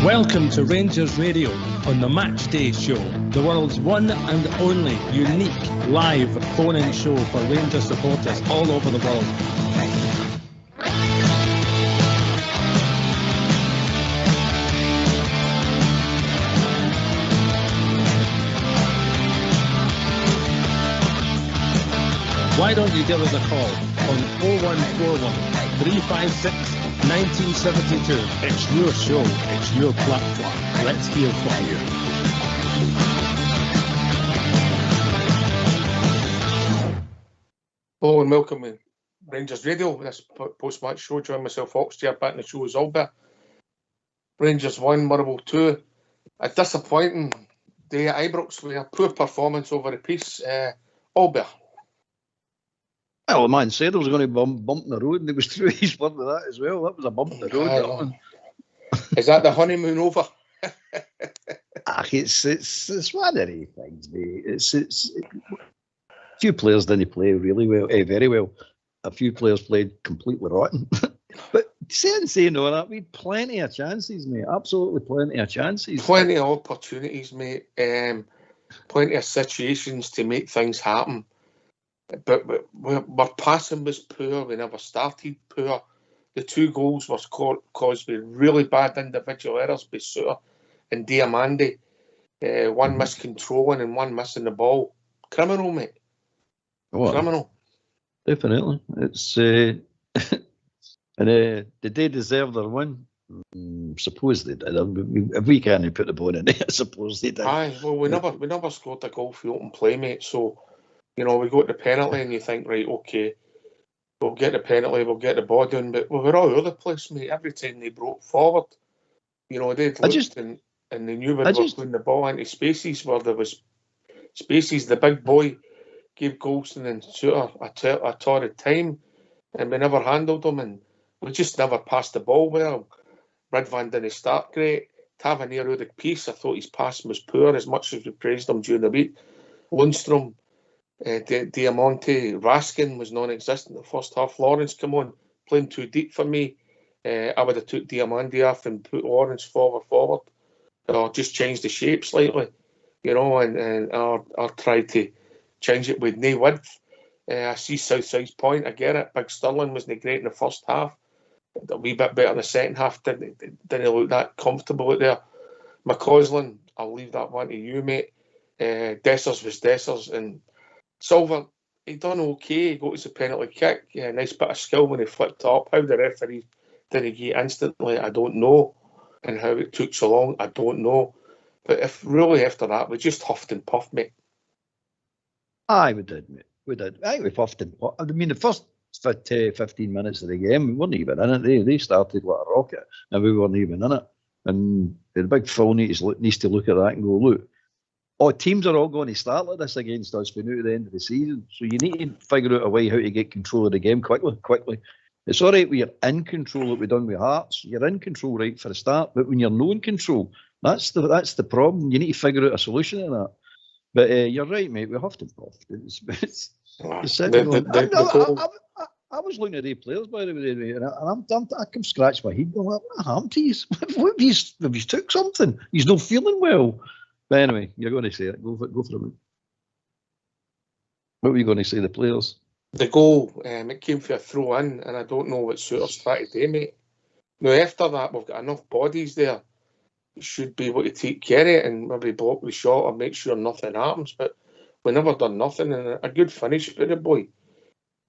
Welcome to Rangers Radio on the Matchday show, the world's one and only unique live phone-in show for Rangers supporters all over the world. Why don't you give us a call on 0141 356 1972. It's your show, it's your platform. Let's hear from you. Hello and welcome to Rangers Radio. This post-match show, join myself, Oxtear, back in the show as Albert. Rangers 1, Motherwell 2. A disappointing day at Ibrox with a poor performance over the piece. Albert. Well, the man said there was going to be a bump in the road, and he was through his word with that as well. That was a bump in the road. Is that the honeymoon over? It's one of these things, mate. A few players didn't play really well, very well. A few players played completely rotten. But saying all that, we had plenty of chances, mate. Absolutely plenty of chances. Plenty of opportunities, mate. Plenty of situations to make things happen. But our passing was poor. We never started poor. The two goals were caused by really bad individual errors by Suter and Diamandi. One miscontrolling and one missing the ball. Criminal, mate. Oh, criminal. Definitely. It's and did they deserve their win? Suppose they did. If we can't put the ball in there, I suppose they did. Aye, well, we never scored a goal for open play, mate. So, you know, we got the penalty and you think, right, okay, we'll get the penalty, we'll get the ball done. But we were all over the place, mate. Every time they broke forward, you know, they'd looked and they knew we were putting the ball into spaces where there was spaces. The big boy gave Golston and Suter a torrid time, and we never handled them, and we just never passed the ball well. Ridvan didn't start great. Tavernier out of piece. I thought his passing was poor, as much as we praised him during the week. Lundstrom, Diamante, Raskin was non-existent in the first half. Lawrence come on, playing too deep for me. I would have took Diamante off and put Lawrence forward, or just changed the shape slightly, you know, or tried to change it with no width. I see Southside's point. I get it. Big Sterling wasn't great in the first half. A wee bit better in the second half. Didn't look that comfortable out there. McCausland, I'll leave that one to you, mate. Dessers was Dessers, and Silver, he done okay. He got us a penalty kick. Yeah, nice bit of skill when he flicked up. How the referee didn't get instantly, I don't know. And how it took so long, I don't know. But if really after that, we just huffed and puffed, mate. Aye, we did, mate. We did. Aye, we huffed and puffed. I mean, the first 15 minutes of the game, we weren't even in it. They started like a rocket, and we weren't even in it. And the big Phil needs to look at that and go, look, teams are all going to start like this against us for now at the end of the season. So you need to figure out a way how to get control of the game quickly. It's all right when you're in control, like we've done with Hearts. You're in control right for the start, but when you're not in control, that's the problem. You need to figure out a solution to that. But you're right, mate. We have to puff. I was looking at the players, by the way, and I can scratch my head. What happened to you? Have you took something? He's not feeling well. But anyway, you're going to say it. Go for it. What were you going to say, the players? The goal, it came for a throw in, and I don't know what Suter's trying to do, mate. Now, after that, we've got enough bodies there. We should be able to take care of it and maybe block the shot or make sure nothing happens. But we never done nothing, and a good finish for the boy.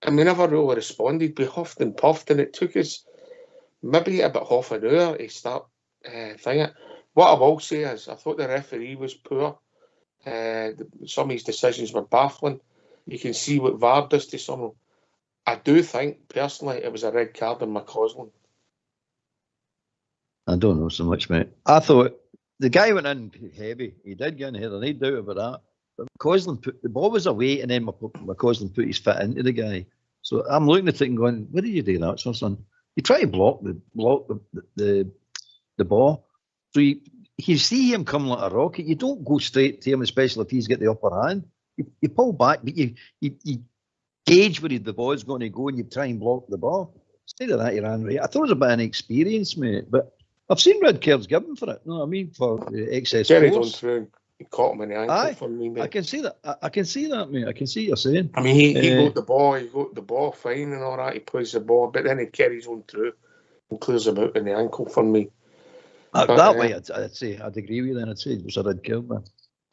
And we never really responded. We huffed and puffed, and it took us maybe about half an hour to start thinging. What I will say is, I thought the referee was poor. Some of his decisions were baffling. You can see what VAR does to some of them. I do think, personally, it was a red card on McCausland. I don't know so much, mate. I thought the guy went in heavy. He did get in here, no doubt about that. But McCausland the ball was away, and then McCausland put his foot into the guy. So I'm looking at it and going, "What did you do that, son? You try to block the ball. So you see him come like a rocket. You don't go straight to him, especially if he's got the upper hand. You pull back, but you gauge where the ball's going to go, and you try and block the ball. Instead of that, you ran right. I thought it was a bit of an experience, mate. But I've seen red cards given for it. You know what I mean? For excess Carried on force. through and he caught him in the ankle Aye, for me, mate. I can see that. I can see that, mate. I can see what you're saying. I mean, he got the ball fine and all that. He plays the ball, but then he carries on through and clears him out in the ankle for me. That way, I'd say I'd agree with you. Then I'd say it was a red card, man.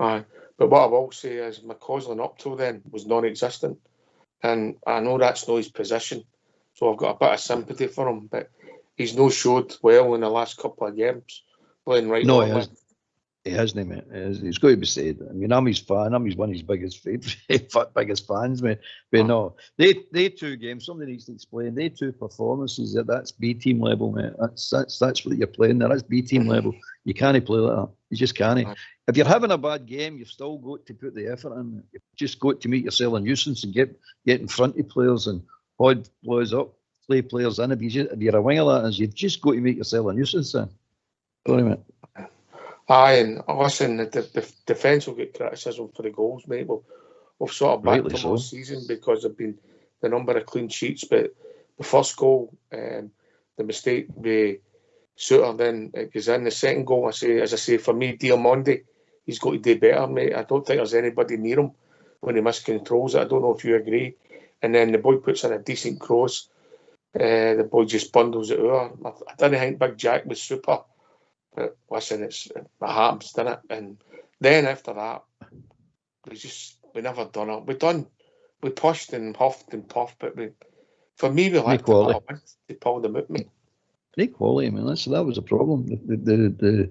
Aye, but what I will say is McCausland up till then was non-existent, and I know that's not his position, so I've got a bit of sympathy for him. But he's no showed well in the last couple of games, playing right. No, he hasn't. He hasn't, mate. He's got to be said. I mean, I'm his fan. I'm one of his biggest fans, mate. But no, they 2 games. Somebody needs to explain. They 2 performances. That's B team level, mate. That's what you're playing there. That's B team level. You can't play like that. You just can't. If you're having a bad game, you've still got to put the effort in. You've just got to make yourself a nuisance and get in front of players and hold players up, play players in. If you're a winger like that, you've just got to make yourself a nuisance. Sorry, mate. Aye, and listen, the defence will get criticism for the goals, mate. We've sort of backed them all season because they've been the number of clean sheets. But the first goal, the mistake with Suter, then it goes in. The second goal, as I say, for me, Diamondi, he's got to do better, mate. I don't think there's anybody near him when he miscontrols it. I don't know if you agree. And then the boy puts in a decent cross. The boy just bundles it out. I didn't think Big Jack was super. But listen, it happens, doesn't it? And then after that, we never done it. We pushed and huffed and puffed, but for me, we lacked a bit of win to pull them out, mate. Equality, man. That was a problem. There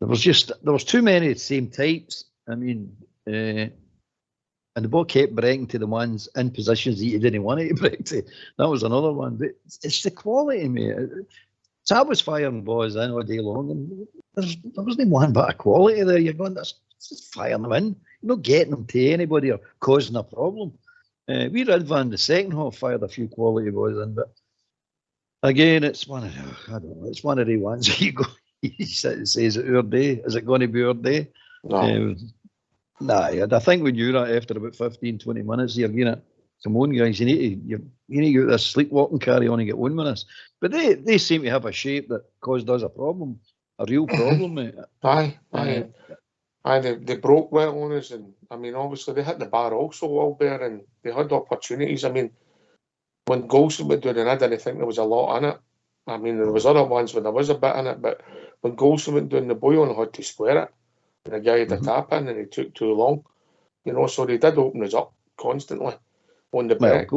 was too many of the same types. I mean, and the ball kept breaking to the ones in positions that you didn't want it to break to. That was another one. But it's the quality, mate. So I was firing balls in all day long, and there wasn't one but a quality there. You're going, that's just firing them in. You're not getting them to anybody or causing a problem. We Ridvan the second half fired a few quality balls in, but again, it's one of it's one of the ones that you go. He says, "Is it our day? Is it going to be our day?" No. I think when you're after about 15, 20 minutes, you're going to come on, guys. You need to get this sleepwalking carry on and get on with us. But they seem to have a shape that caused us a problem, a real problem, mate. Aye. They broke well on us, and I mean, obviously they hit the bar also well there, and they had opportunities. I mean, when Golson went doing it, I didn't think there was a lot in it. I mean, there was other ones when there was a bit in it, but when Golson went doing, the boy only had to square it, and the guy had a tap in, and he took too long. So they did open us up constantly on the back.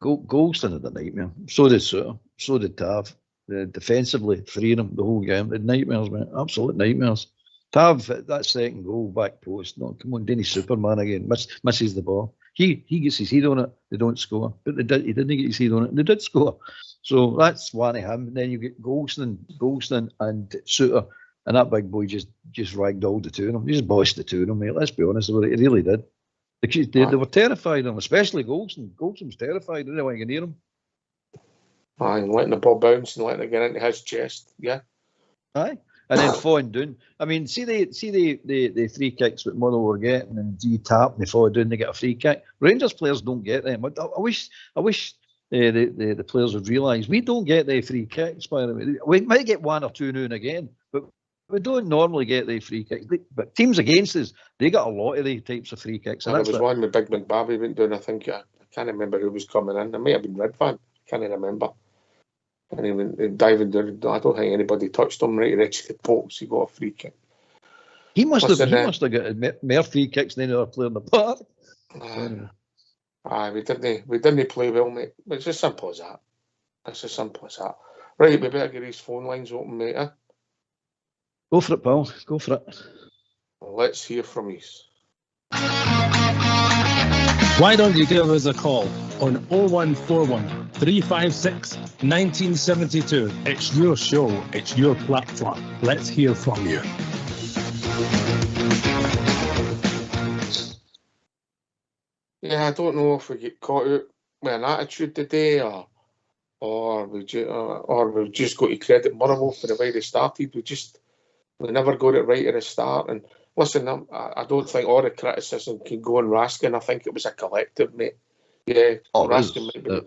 Golson had a nightmare. So did Suter. So did Tav. Defensively, freeing them the whole game. They had nightmares, man. Absolute nightmares. Tav, that second goal, back post. No, come on, Denny Superman again. Misses the ball. He gets his head on it. They don't score. But he didn't get his head on it. They did score. So that's one of him. Then you get Golson and Suter. And that big boy just ragdolled the two of them. He just bossed the two of them, mate. Let's be honest about it. He really did. They were terrified of him, especially Golson. Golson was terrified. They didn't want to get near him. Aye, and letting the ball bounce and letting it get into his chest. Yeah. Aye. And then falling down. I mean, see the free kicks that Motherwell were getting, and you tap and they fall down, they get a free kick. Rangers players don't get them. I wish the players would realise we don't get the free kicks, by the way. We might get one or two now and again, but we don't normally get the free kicks. But teams against us, they got a lot of the types of free kicks. And there was one with Big McBabby went down, I think. I can't remember who was coming in. It may have been Ridvan. I can't remember. And he went diving down. I don't think anybody touched him right at the edge of the box. He got a free kick. He must have got more free kicks than any other player in the park. Aye, we didn't play well, mate. It's as simple as that. It's as simple as that. Right, we better get these phone lines open, mate. Eh? Go for it, pal. Go for it. Let's hear from you. Why don't you give us a call on 0141 356 1972? It's your show. It's your platform. Let's hear from you. Yeah, I don't know if we get caught out with an attitude today, or we've just got to credit Motherwell for the way they started. We never got it right at the start. And listen, I don't think all the criticism can go on Raskin. I think it was a collective, mate. Yeah, Raskin might be.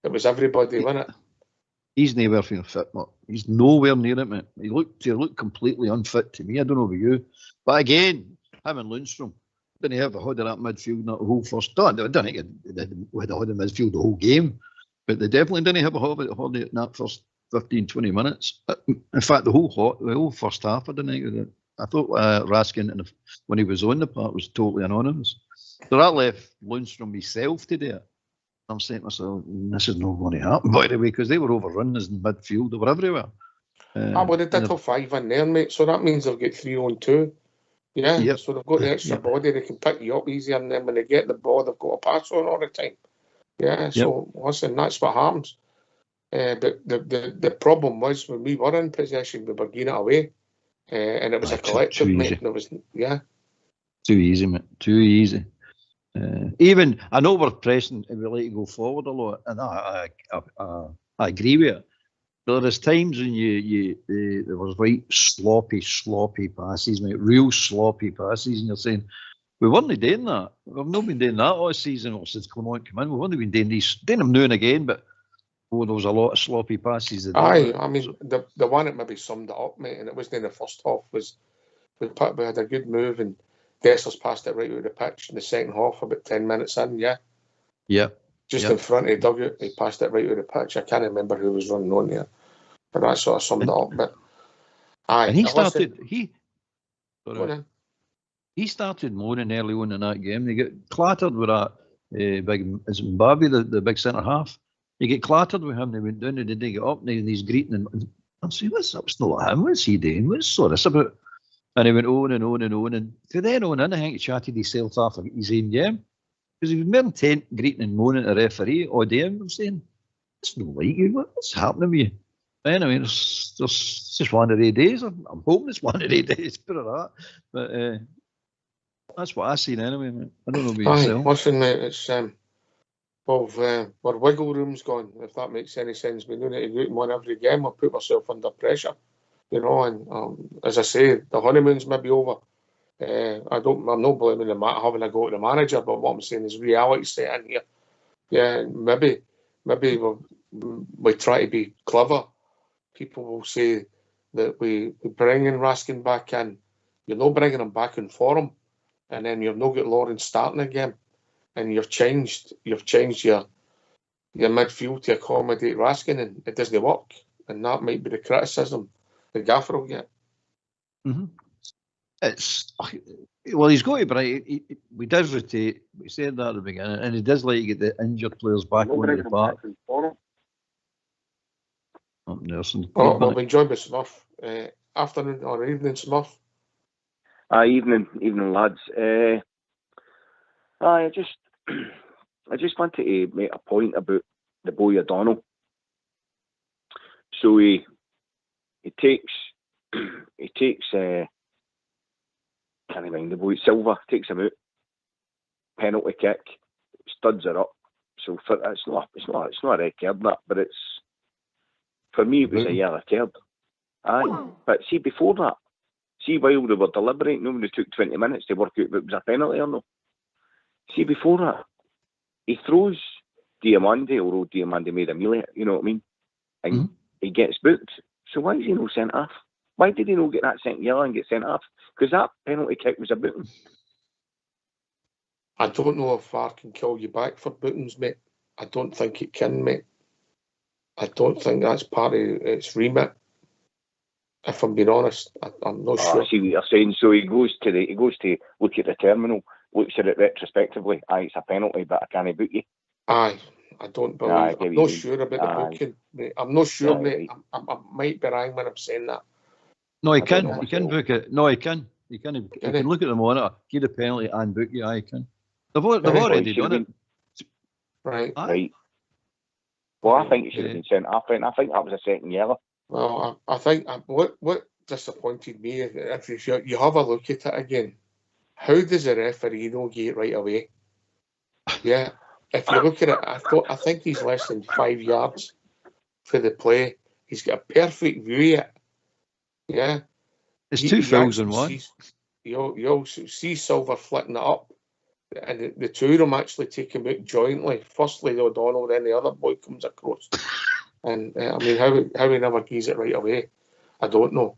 It was everybody, wasn't it? He's nowhere feeling fit, mate. He's nowhere near it, mate. He looked completely unfit to me. I don't know about you. But again, him and Lundstrom didn't have a hold of that midfield not the whole first. I don't think they had a hold of midfield the whole game. But they definitely didn't have a hold of it in that first 15, 20 minutes. In fact, the whole first half, I didn't think. I thought Raskin, when he was on the part, was totally anonymous. So that left Lundstrom himself to do it. I'm saying to myself, this is not going to happen, by the way, because they were overrun as in midfield. They were everywhere. Well, they did have 5 in there, mate. So that means they've got 3 on 2. Yeah, yep. So they've got the extra body. They can pick you up easier, and then when they get the ball, they've got to pass on all the time. Yeah, so listen, that's what happens. But the problem was when we were in possession, we were giving it away, and it was a collective, mate. And it was too easy, mate. Too easy. Even I know we're pressing and we like to go forward a lot, and I agree with it. But there's times when there was right sloppy passes, mate, real sloppy passes, and you're saying we weren't doing that. We've not been doing that all season or since Clement came in. We've only been doing them now and again, but there was a lot of sloppy passes. I mean, the one that maybe summed it up, mate, and it wasn't in the first half, was we had a good move and Dessers passed it right out of the pitch in the second half, about 10 minutes in, just in front of the dugout, he passed it right out of the pitch. I can't remember who was running on there, but that sort of summed it up. But and he started moaning early on in that game. They get clattered with that big, is Mbappe, the big centre half. They get clattered with him. They went down and they didn't get up, and he's greeting. And I'm saying, what's up? It's not him. What's he doing? What's all this about? And he went on and on and on. And from then on in, I think he chatted himself after his own game. Because he was more intent greeting and moaning at the referee all day. I'm saying, it's not like you. What's happening with you? Anyway, it's just one of the days. I'm hoping it's one of the days, put it that. But that's what I've seen anyway, mate. I don't know about yourself. Listen, mate, it's where wiggle room's gone, if that makes any sense. We don't need to go out and win every game or put ourselves under pressure. You know, and as I say, the honeymoon's maybe over. I'm not blaming having a go at the manager, but what I'm saying is reality set in here. Yeah, maybe we try to be clever. People will say that we bring in Raskin back in. You're not bringing him back in form, and then you've not got Lawrence starting again, and you've changed your midfield to accommodate Raskin, and it doesn't work. And that might be the criticism the gaffer will get. Mm-hmm. He's got to, but we does rotate. We said that at the beginning, and he does like to get the injured players back on the park. Nelson. Well, we enjoyed the Smurf. Afternoon or evening, Smurf. Evening, lads. I just wanted to make a point about the boy O'Donnell. So he takes can't remember the boy Silva, takes him out, penalty kick, studs it up. So it's not a red card, but it's, for me it was a yellow card. Aye, but see before that, while they were deliberating, nobody took 20 minutes to work out if it was a penalty or not. See before that, he throws Diamande, although Diamande made a meal, you know what I mean, and he gets booked. So why is he not sent off? Why did he not get that second yellow and get sent off? Because that penalty kick was a booting. I don't know if VAR can call you back for bootings, mate. I don't think it can, mate. I don't think that's part of its remit. If I'm being honest, I'm not sure. I see what you're saying. So he goes to look at the terminal, looks at it retrospectively. Aye, it's a penalty, but I can't boot you. Aye, I don't believe. I'm not sure about the booking, mate. I'm not sure, mate. I might be wrong when I'm saying that. No, he can. He can book it. No, he can. He can look at the monitor, give the penalty, and book you. Aye, he can. They've already done it. Right. Well, I think he should have been sent off. I think that was a second yellow. Well, I think what disappointed me is if you have a look at it again, how does the referee not get it right away? Yeah, if you look at it, I think he's less than 5 yards for the play. He's got a perfect view of it. Yeah, it's two fouls in one. You also see Silver flicking it up, and the two of them actually take him out jointly. Firstly, the O'Donnell, then the other boy comes across. And I mean, how he never gives it right away, I don't know.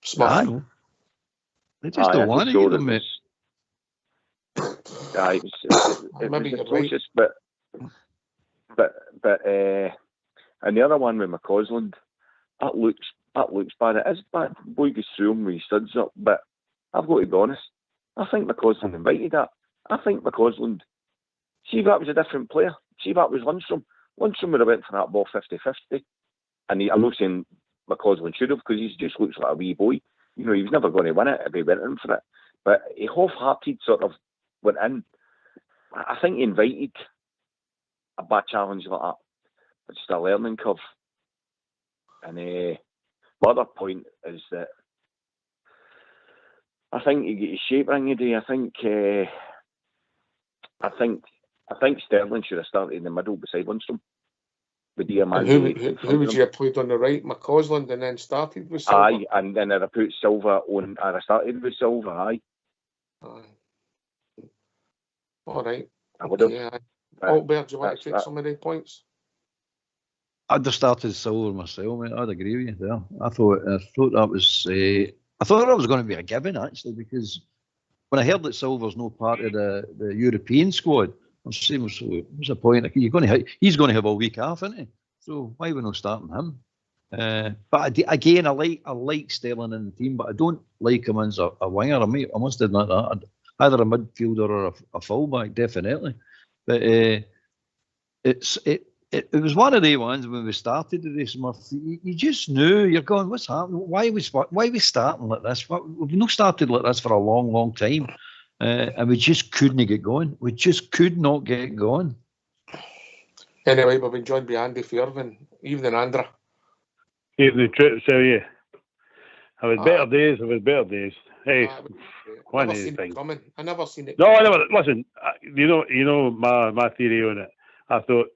Smith. I know. They just don't want to give them it. It was atrocious, right. but and the other one with McCausland, that looks bad. It is bad. Boy goes through him when he studs up, but I've got to be honest. I think McCausland invited that. I think McCausland, see if that was a different player. See if that was Lundstrom. Lundstrom would have went for that ball 50-50. And I'm not saying McCausland should have, because he just looks like a wee boy. You know, he was never going to win it if he went in for it. But he half-hearted sort of went in. I think he invited a bad challenge like that. It's just a learning curve. And the other point is that I think you get his shape ring today. I think Sterling should have started in the middle beside Lundstrom. With who would you have played on the right? McCausland, and then started with Silva? Aye, and then I'd have put Silva on. I'd have started with Silva, aye. All right. I would have. Yeah. Albert, do you want to take some of the points? I'd have started Silva myself, mate. I'd agree with you there. I thought that was I thought that was going to be a given, actually, because when I heard that Silva's no part of the European squad, I was saying, so what's the point? He's going to have a week off, isn't he? So why are we not starting him? But again, I like Sterling in the team, but I don't like him as a winger. I must admit that. Either a midfielder or a fullback, definitely. But it was one of the ones when we started the race, you just knew, you're going, what's happening? Why are we starting like this? We've not started like this for a long, long time. And we just couldn't get going. We just could not get going. Anyway, we've been joined by Andy Fairvin. Evening, Andra. Evening, Trip. So yeah, I had better days. Hey, I never seen it coming. I never seen it. No, I never. Listen, you know my theory on it. I thought,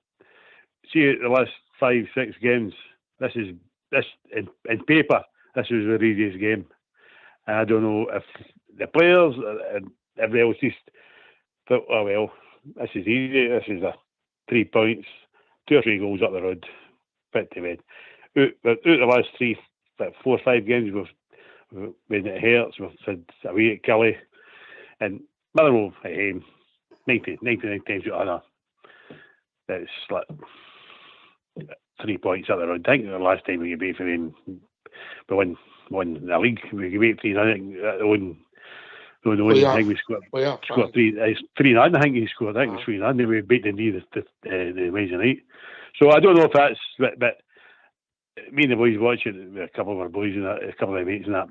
see, the last 5-6 games, this in paper, this was the easiest game. And I don't know if the players and everybody else just thought, oh well, this is easy. This is 3 points, 2 or 3 goals up the road, fit to bed. Out the last 4 or 5 games, when it hurts, we've said away at Kelly, and Motherwell at home, 99 times out of 100. It's like 3 points up the road. I think the last time we beat for them, we won the league. We beat 3-0. I think I think we scored 3-9. I think he scored. I think it was 3-9. We beat the Wednesday night. So I don't know if that's, but me and the boys watching, a couple of our boys and a couple of mates and that.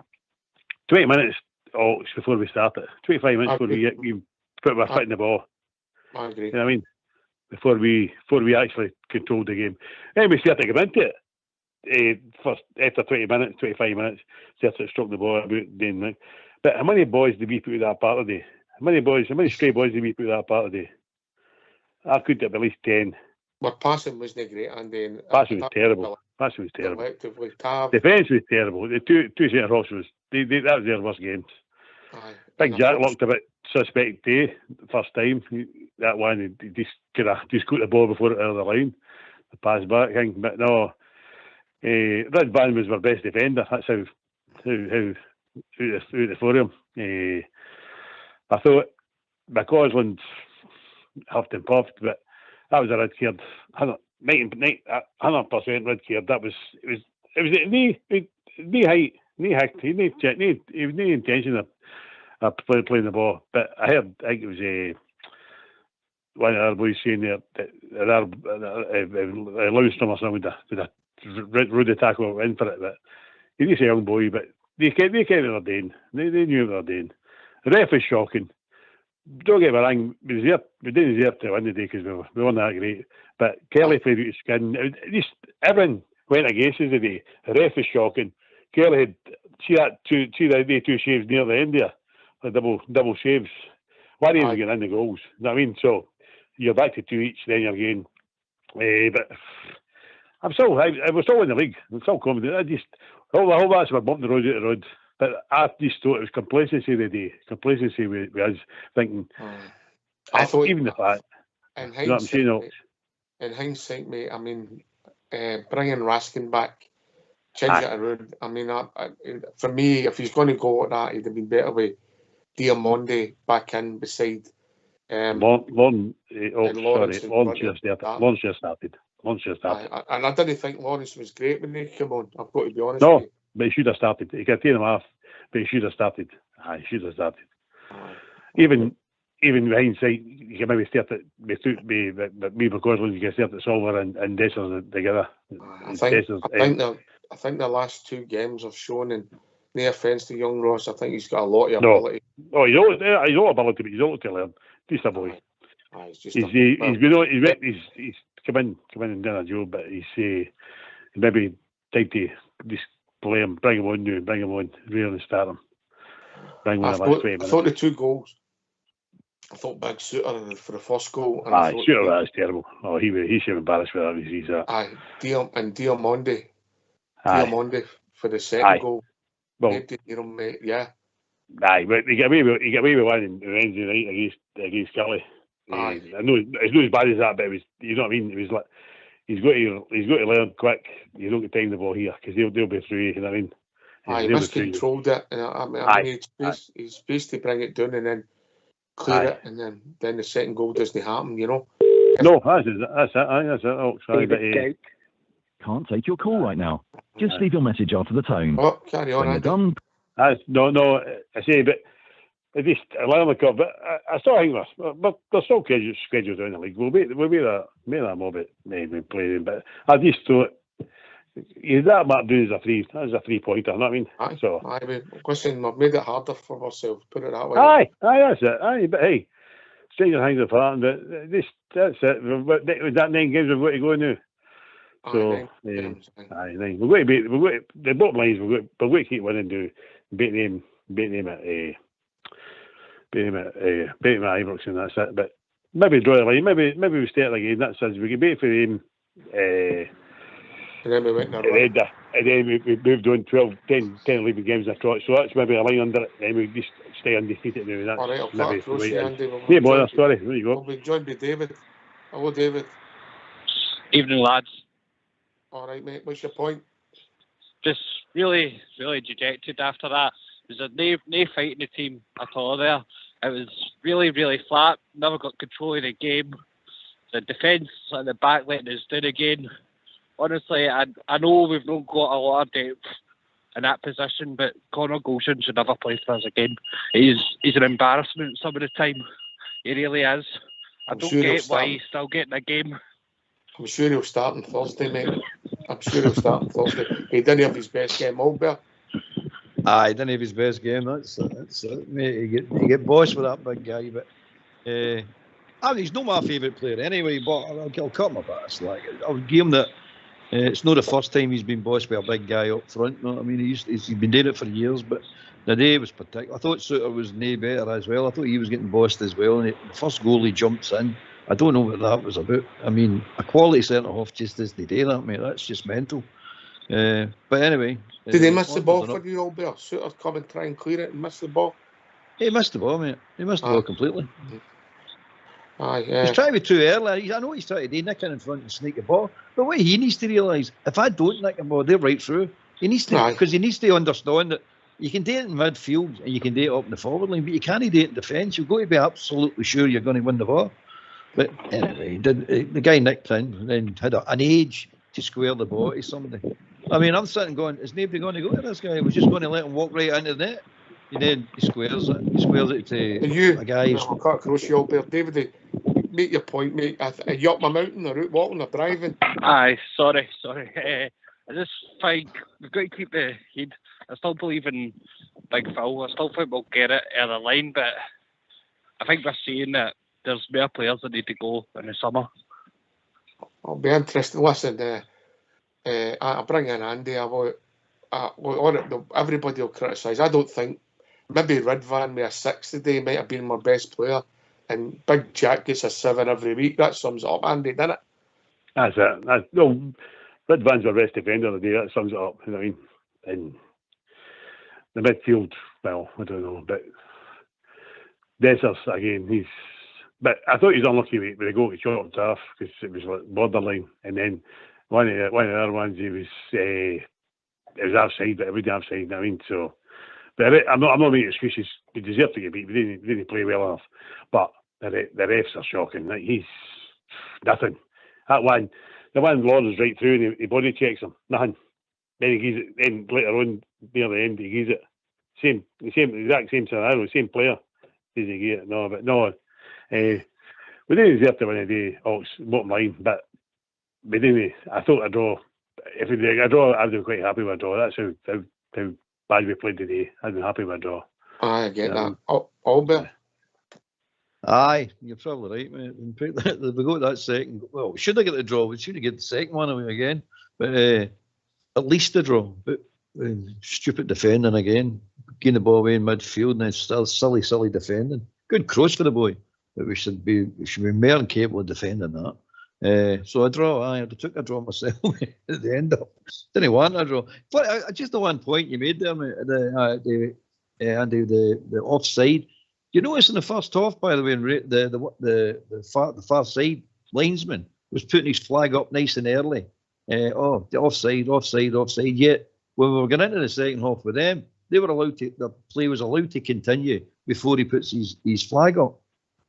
20 minutes before we started. 25 minutes before we put our foot in the ball. I agree. You know what I mean? Before we actually controlled the game. And we started to come into it. First, after 20 minutes, 25 minutes, started to struck the ball about then. But how many boys did we put in that part of the day? How many stray boys did we put in that part of the day? I could have at least 10. Our passing wasn't great, and then passing was terrible. Defence was terrible. The two centre-halves that was their worst games. Big Jack looked a bit suspect too, first time. That one, he just got the ball before it out of the line, the pass back thing. But no, Red Van was our best defender. That's how out the forum. I thought McCausland huffed and puffed, but that was a red card. 100% red card. That was it was knee height. He was no intention of playing the ball. But I think it was one of our boys saying that Lundstrom or something would have rode the tackle in for it. But he's a young boy, but they kept what they were doing. They knew what they were doing. The ref was shocking. Don't get me wrong, we didn't deserve to win the day because we weren't that great. But Kelly played with his skin. Everyone went against us today. The ref was shocking. Kelly had two shaves near the end there, the double shaves. Why didn't he get in the goals? You know what I mean? So you're back to 2 each, then you're again. But we're still in the league. I'm still confident. All that's about bumping the road out the road. But I just thought it was complacency today. Complacency with us thinking. I thought even the fact. In hindsight, You know what I'm saying? In hindsight, mate, I mean, bringing Raskin back, change it around. I mean, for me, if he's going to go at that, he'd have been better with Diamonde back in beside. Lawrence just started. And I didn't think Lawrence was great when he came on. I've got to be honest with you. No, but he should have started. He could have taken him off, but he should have started. He should have started. Even with hindsight, you can maybe start it with me because you can start at Silver and Dessers together. I think the last two games have shown, and no offence to young Ross, I think he's got a lot of ability. Oh, he's all ability, but he's all to learn. Just a boy. He's come in and done a job, but he's maybe time to just play him, bring him on really start him. I thought the 2 goals. I thought Big Suter for the first goal. And Suter, that's terrible. Oh, he should have embarrassed for that. He's Diamonde for the second goal. Well, yeah. Aye, but he got away with one in Wednesday night against Kelly. I know it's not as bad as that, but it was, you know what I mean. It was like he's got to learn quick. You don't get time the ball here because they'll be through you. You know what I mean? He miscontrolled it. I mean, he's supposed to bring it down and then clear it, and then the second goal doesn't happen. You know. No, that's it. Oh, sorry, but can't take your call right now. Just leave your message after the tone. Oh, carry on, Andy. Done. No, I say, but at least allow the cup. But I still think but there's still schedules down the league. We'll be that more, but maybe playing. But I just thought that Mark doing as a 3-pointer. You know what I mean? Listen, we've made it harder for ourselves. Put it that way. Aye, that's it. But hey, stranger things have happened. But that's it. That 9 games we've got to go now. So, 9. We're going to beat the bottom line is we're going to keep winning, beating them at Ibrox, and that's it. But maybe draw the line. Maybe we start again. That says we can beat for them. And then we went in and then we moved on 10 leaving games in a trot. So that's maybe a line under it. Then we just stay undefeated now. That's all right, I'll maybe the way Andy. Yeah, boy, sorry. There you go. We'll be joined by David. Hello, David. Evening, lads. All right, mate. What's your point? Just really dejected after that. There's no fight in the team at all there. It was really, really flat. Never got control of the game. The defence at the back letting us down again. Honestly, I know we've not got a lot of depth in that position, but Connor Golshan should never play for us again. He's an embarrassment some of the time. He really is. I don't get why he's still getting a game. I'm sure he'll start on Thursday, mate. He didn't have his best game, Albert. He didn't have his best game. That's it, mate. He get bossed with that big guy, but he's not my favourite player anyway. But I'll cut my back. I'll give him that. It's not the first time he's been bossed by a big guy up front. You know what I mean? He's been doing it for years, but the day was particular. I thought Suter was no better as well. I thought he was getting bossed as well. And the first goal he jumps in. I don't know what that was about. I mean, a quality centre-half just isn't do that, mate. That's just mental. But anyway. Did he miss the ball for you, Albert? Suter come and try and clear it and miss the ball? He missed the ball, mate. He missed the ball completely. Yeah. He's trying to be too early. I know he's trying to do nicking in front and sneak the ball. But what he needs to realise, if I don't nick the ball, they're right through. He needs to, because he needs to understand that you can do it in midfield and you can do it up in the forward line, but you can't do it in defence. You've got to be absolutely sure you're going to win the ball. But anyway, the guy nicked in and then had an age to square the ball to somebody. I mean, I'm sitting going, is nobody going to go to this guy? We're just going to let him walk right into the net. And then he squares it. He squares it to a guy. I'll cut across you, Albert. David, make your point, mate. Are you up my mountain or out walking or driving? Aye, sorry. I just think we've got to keep the head. I still believe in Big Phil. I still think we'll get it out of the line, but I think we're seeing that there's more players that need to go in the summer. I'll be interested. Listen, I'll bring in Andy. Everybody will criticise. I don't think maybe Ridvan with a 6 today might have been my best player, and Big Jack gets a 7 every week. That sums it up, Andy, doesn't it? That's it. Ridvan's my best defender of the day. That sums it up. You know what I mean? And the midfield, well, I don't know, but Dessers again. But I thought he was unlucky with the goal to chopped off because it was like borderline, and then One of the other ones, it was offside, but it wasn't offside. I mean, so. But I'm not making excuses. We deserve to get beat. We didn't play well enough. But the refs are shocking. Like, he's nothing. That one, the one Lawrence right through and he body checks him. Nothing. Then he gives it. Then later on, near the end, he gives it. Exact same scenario, same player. Does he get it? No, but no. We didn't deserve to win a day. Bottom line, but we didn't. I thought a draw. If we did a draw, I'd be quite happy with a draw. That's how bad we played today. I'd be happy with a draw. I get that. Albert. Aye, you're probably right, mate. We got that second. Well, we should have got the draw. We should have got the second one away again. But at least the draw. But stupid defending again. Getting the ball away in midfield and then still silly defending. Good cross for the boy. But we should be more than capable of defending that. So a draw. I took a draw myself at the end of. Didn't want a draw. But just the one point you made there, mate, the offside. You notice in the first half, by the way, the far side linesman was putting his flag up nice and early. The offside. Yet when we were going into the second half with them, they were allowed to. The play was allowed to continue before he puts his flag up.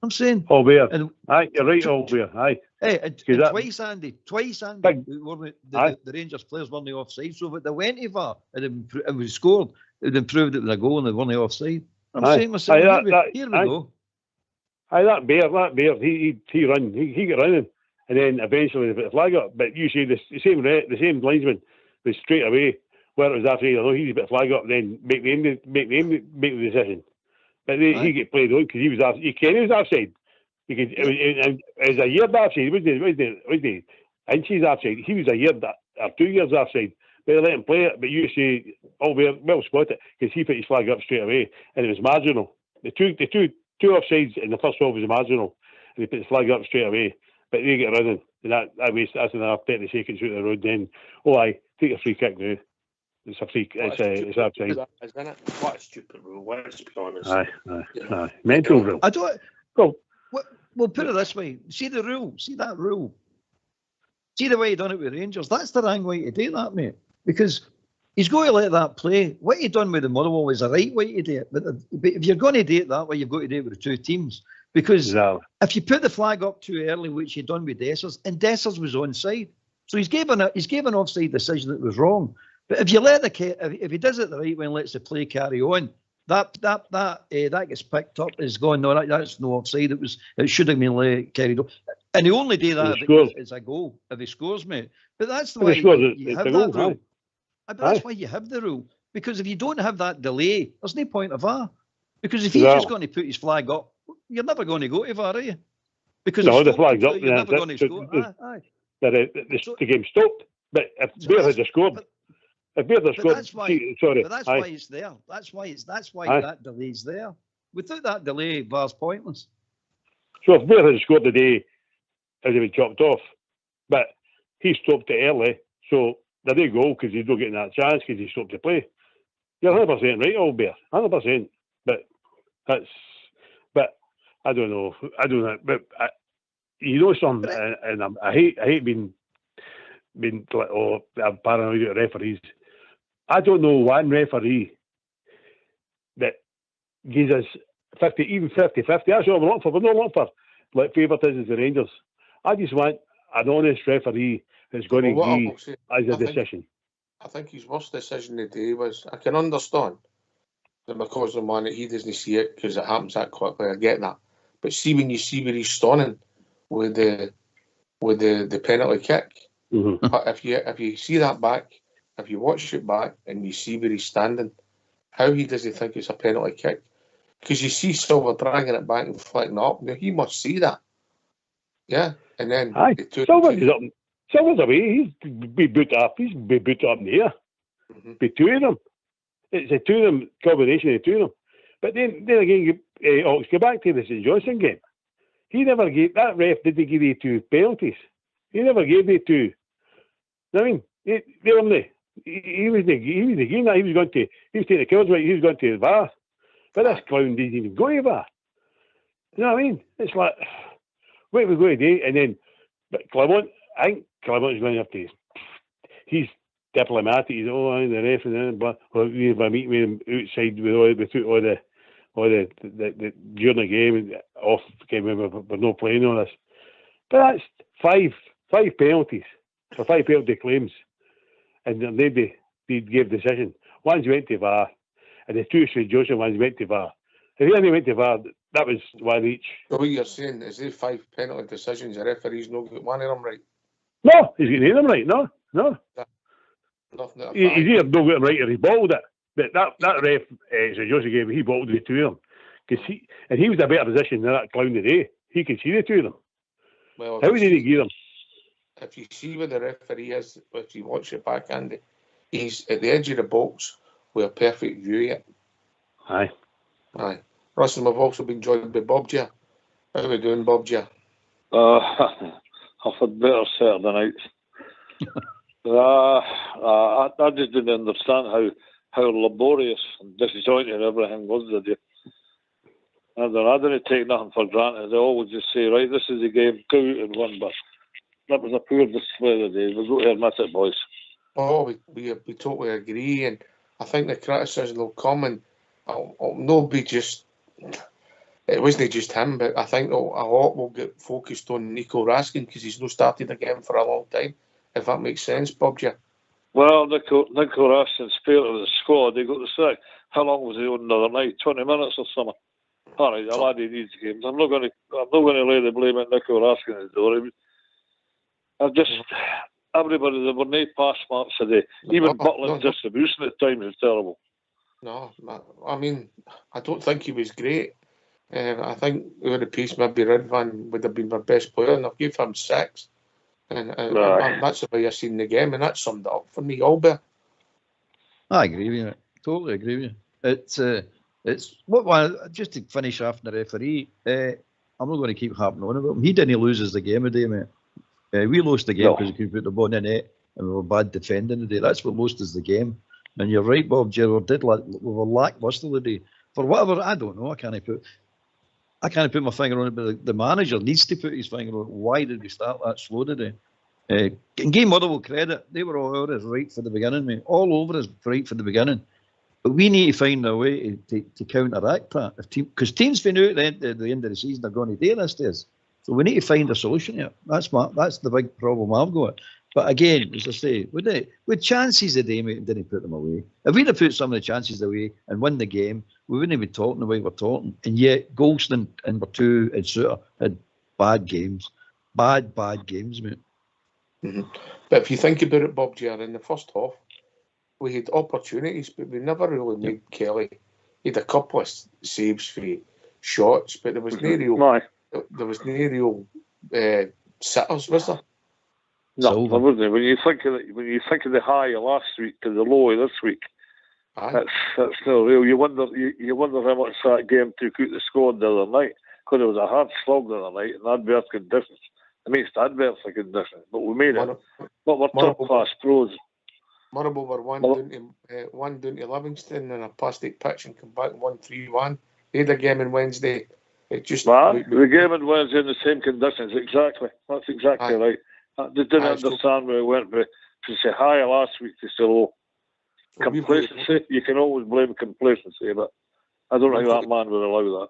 I'm saying. Albert. Aye, you're right, Albert. Aye. And twice, Andy. The Rangers players weren't offside. So if they went to VAR and we scored, it would improved it with a goal and they weren't offside. I'm saying myself, here we go. Aye, that bear, he run, he got running, and then eventually they put the flag up. But you see the same linesman was straight away where it was after. He put the flag up, and then make the decision. But he get played on because he was offside. It was a year offside. Wasn't inches offside. He was a year or 2 years offside. They let him play it, but you see, well spotted because he put his flag up straight away, and it was marginal. The two offsides in the first half was marginal, and he put his flag up straight away. But they get running, and that's another 30 seconds out the road. Then, take a free kick now. It's a free. It's outside. Isn't it? What a stupid rule. Let's be honest. Aye. Mental rule. I don't. Well, we'll put it this way. See the rule. See that rule. See the way he done it with Rangers. That's the wrong way to do that, mate. Because he's going to let that play. What he done with the Motherwell is the right way to do it. But if you're going to do it that way, you've got to do it with the two teams. Because if you put the flag up too early, which he done with Dessers, and Dessers was onside, so he's given an offside decision that was wrong. But if you let if he does it the right way and lets the play carry on, that gets picked up as going. No, that's no offside. It should have been carried on. And he only do that if it's a goal, if he scores, mate. But that's the way you have that rule. But that's why you have the rule. Because if you don't have that delay, there's no point of VAR. Because if he's just going to put his flag up, you're never going to go to VAR, are you? Because the flag's up. You're never going to score. The game stopped. But if Bear had scored, that's why it's there. That's why that delay's there. Without that delay, VAR's pointless. So if Bear had scored today, it would have been chopped off. But he stopped it early, so there they go, because he's not getting that chance because he stopped the play. You're 100% right, Albert, 100%. But I don't know. But you know something, and I hate being I'm paranoid at referees. I don't know one referee that gives us 50-50. That's what we're looking for. We're not looking for like favouritism to Rangers. I just want an honest referee that's going to give as a decision. I think his worst decision today was, I can understand that because of the man that he doesn't see it because it happens that quickly. I get that. But see when you see where he's stunning with the penalty kick. Mm-hmm. But if you see that back, if you watch it back and you see where he's standing, how he doesn't think it's a penalty kick. Because you see Silva dragging it back and flicking it up. Now he must see that. Yeah. And then Silva's away. He's been boot up. He's been boot up in the air. Mm-hmm. Be two of them. It's a two of them combination of two of them. But then again, go back to the St Johnstone game. He never gave that ref. Didn't give you two penalties. He never gave you two. I mean, he was taking the kills right. He was going to the VAR. But this clown didn't even go to VAR. You know what I mean? It's like, what are we going to do? And then, but Clement, I think Clement's going to have to he's diplomatic. He's the ref and but by meeting him outside with all the during the game off game we're not playing on this. But that's five penalties for 5 penalty claims, and they gave decision. One's went to VAR, and the two St Johnson ones went to VAR. If he only went to VAR, that was one each. So what you're saying is these 5 penalty decisions, the referee's not got one of them right? No, he's getting them right. No. Nothing He's either not got them right or he balled it. But that ref, St Johnson game, he balled the two of them. He was in a better position than that clown today. He could see the two of them. Well, how did he give them? If you see where the referee is, if you watch it back, Andy, he's at the edge of the box with a perfect view yet. Aye. Russell, we've also been joined by Bob Gia. How are we doing, Bob Gia? I've had better Saturday nights. I just didn't understand how laborious and disjointed everything was today. I didn't take nothing for granted. I always just say, right, this is the game, go out and win, but that was a poor display today. We've got to admit it, boys. Oh, we totally agree, and I think the criticism will come, and it'll not be just, it wasn't just him, but I think a lot will get focused on Nico Raskin because he's not started again for a long time, if that makes sense, Bob Gia. Well, Nico Raskin's spare to the squad. They got the sack. How long was he on the other night? 20 minutes or something. All right, the lad, he needs games. I'm not going to lay the blame at Nico Raskin's door. Everybody, there were no pass marks today. Even Butland's distribution at times is terrible. No, I mean, I don't think he was great. I think with the piece, maybe Ridvan would have been my best player, and I've given him 6. And that's the way I've seen the game, and that summed it up for me, Albert. I agree with you. Totally agree with you. It's what just to finish off the referee. I'm not going to keep harping on about him. He didn't lose us the game today, mate. We lost the game because he could put the ball in the net, and we were bad defending today. That's what lost us the game. And you're right, Bob Gerard we were lacklustre today for whatever. I don't know. I can't put my finger on it, but the manager needs to put his finger on it. Why did we start that slow today? And give Motherwell credit. They were all over us right from the beginning, mate. All over us right from the beginning. But we need to find a way to counteract that. Because teams find out at the end of the season are going to do this to us. So we need to find a solution here. That's the big problem I've got. But again, as I say, with chances a day, mate, and didn't put them away. If we'd have put some of the chances away and won the game, we wouldn't be talking the way we're talking. And yet, Golston and number 2 and Suter had bad games. Bad games, mate. Mm-hmm. But if you think about it, Bob Gia, in the first half, we had opportunities, but we never really made Kelly. He had a couple of saves for shots, but there was no real sitters, was there? No, there wasn't. When you think of the high last week to the low this week, that's not real. You wonder how much that game took out the squad the other night, because it was a hard slog the other night in adverse conditions. Amidst adverse conditions, but we made it. But we're top-class pros. Motherwell were one down to Livingston in a plastic pitch and come back and won 3-1. They had a game on Wednesday. The game on Wednesday in the same conditions, exactly. That's exactly right. I didn't understand where we went to say high last week to say low. Complacency, you can always blame complacency, but I don't think that man would allow that.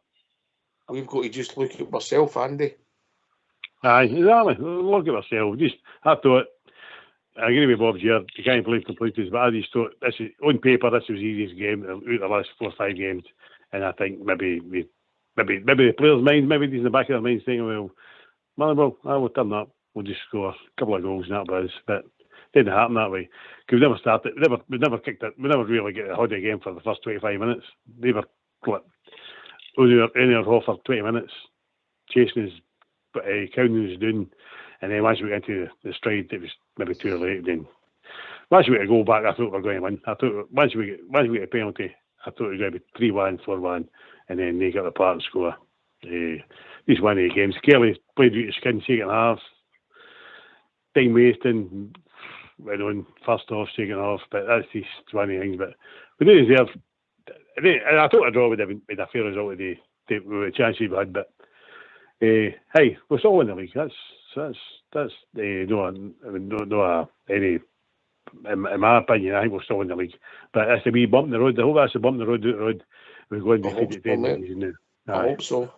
We've got to just look at ourselves, Andy. Aye, exactly. Look at ourselves. I thought, I agree with Bob Gia, you can't blame completeness, but I just thought, on paper, this was the easiest game out of the last 4 or 5 games. And I think maybe the players' minds, maybe in the back of their minds thinking, well, Motherwell, we'll turn up, we'll just score a couple of goals and that, but it didn't happen that way. Because we never started, we never kicked it, we never really get a hold of the game for the first 25 minutes. They were in our half for 20 minutes, chasing us, counting us down, and then once we got into the stride, it was maybe too late. Then once we got a goal back, I thought we were going to win. I thought once we get a penalty, I thought it was going to be 3-1, 4-1, and then they got the part and score. These one of the games. Kelly played with his skin second half. Time wasting, went on first half, second half, but that's just one of the things. But we didn't deserve. I thought a draw would have been a fair result today with the chances we had, but. Hey, we're still in the league. That's no any in my opinion, I think we're still in the league. But that's a wee bump in the road. I hope that's a bump in the road. We're going to defeat it at the end of the season now. I hope so.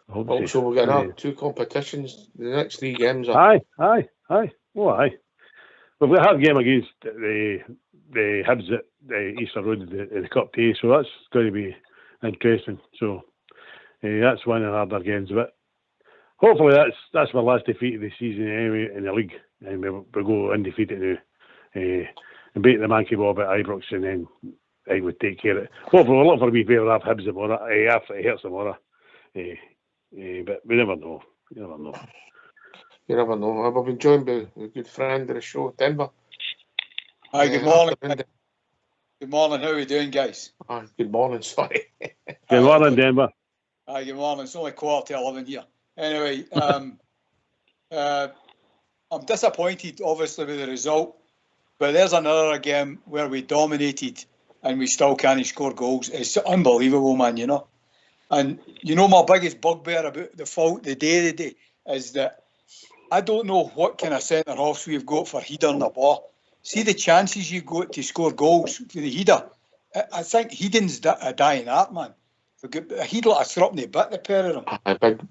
I hope so. We'll get another 2 competitions. The next 3 games are. Aye. Oh, aye. We've got a hard game against the Hibs at the Easter Road in the Cup Day, so that's going to be interesting. So that's one of the harder games. But hopefully that's my last defeat of the season anyway in the league, and we'll go undefeated now. And beat the Monkey Bob at Ibrox, and then I would take care of it. Hopefully we'll look for a wee favour off Hibs tomorrow, after it hurts tomorrow. But we never know. You never know. You never know. I've been joined by a good friend of the show, Denver. Hi, good morning. Good morning. How are you doing, guys? Good morning, sorry. Good morning, Denver. Hi, good morning. It's only 11:15 here. Anyway, I'm disappointed, obviously, with the result. But there's another game where we dominated and we still can't score goals. It's unbelievable, man, you know. And, you know, my biggest bugbear about the day is that I don't know what kind of centre-halves we've got for heading the ball. See the chances you got to score goals for the header. I think heading's a dying art, man. He'd like to throw up in the bit, the pair of them.